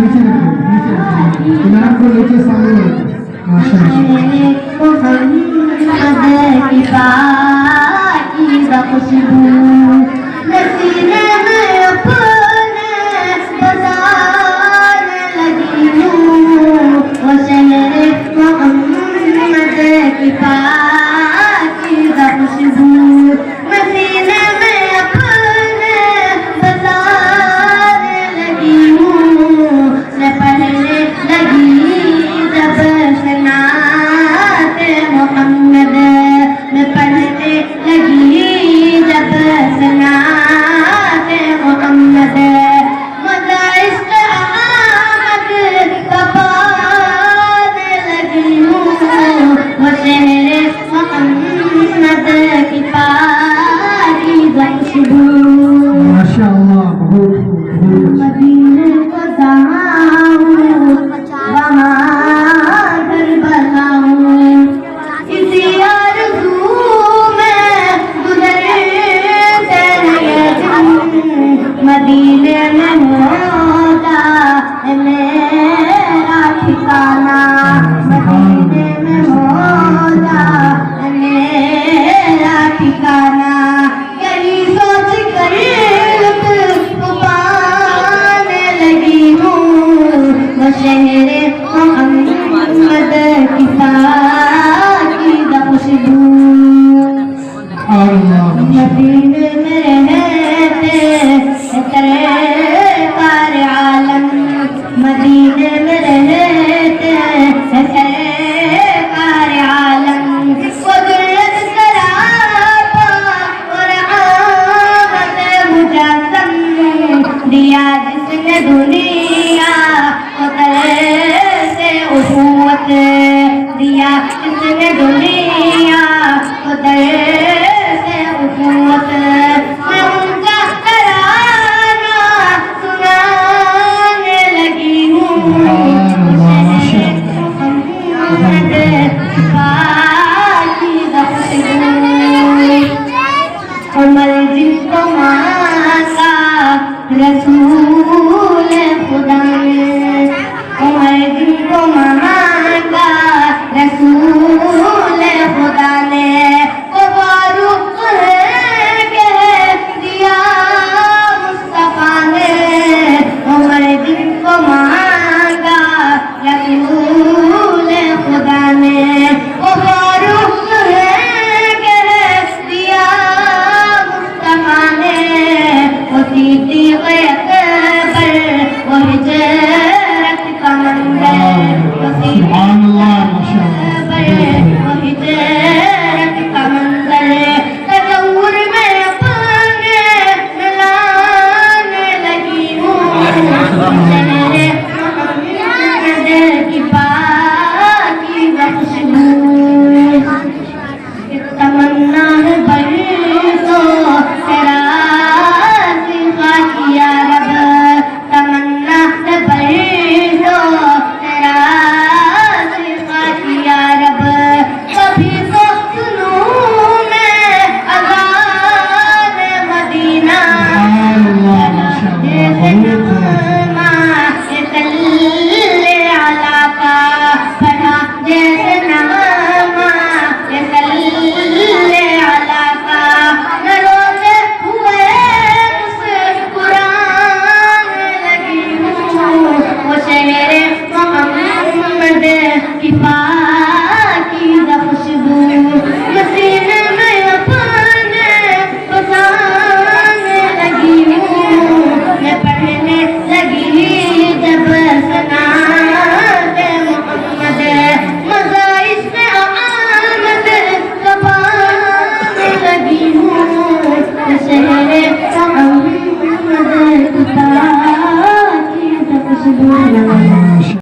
नीचे रखिए किनार को नीचे सामने रखिए माशाअल्लाह मोहम्मद की पाकीज़ा खुशबू नसीने में अपने बसाने लगी हूँ वो शहर मोहम्मद की पाकीज़ा खुशबू नसीने में अपने बसाने लगी हूँ मैं पढ़ने लगी जब सनाते मोहम्मद मैं पढ़ने लगी जब सनाते मोहम्मद मज़ा इश्क़ अहमद का पाने लगी हूँ वो शहर मोहम्मद की पाकीज़ा खुशबू माशाअल्लाह बहुत मदीने को जाऊं वहाँ घर बनाऊं इसी आरज़ू में गुज़रते रहे दिन मदीने में होता है मेरा ठिकाना मदीने में होता है मेरा ठिकाना यही सोच कर पाने लगी हूँ वो शहर मोहम्मद की पाकीज़ा खुशबू मदीने में रहते सरकार आलम मदीने में रहते सरकार आलम वो गुर्रत सरापा और आमद मुजस्सम दिया जिसने दुनिया को से उखुवत दिया जिसने दुनिया को से उखुवत मैं उनका तराना सुनाने लगी हूँ मोहम्मद पाकीज़ा खुशबू उमर जिनको मांगा रसूल खुदा ने उमर जिनको मांगा रसूल खुदा ने वो फारूक कह दिया मुस्तफा ने उमर जिनको मांगा रसूल खुदा ने वो फारूक कह दिया मुस्तफा ने वो सिद्दीक़ अकबर वो हिजरत का मंज़र वो सिद्दीक़ अकबर वो हिजरत का मंज़र तसव्वुर में अपने मिलाने लगी हूँ शहर मोहम्मद की पाकीज़ा खुशबू तमन्ना है बरसों तेरा सिवा किया रब तमन्ना है बरसों तेरा सिवा किया रब कभी तो सुनूं मैं अज़ान मदीना सल्ले अला का पढ़ा जैसे नामा सल्ले अला का न रोते हुए मुस्कुराने लगी हूँ वो शहर मोहम्मद की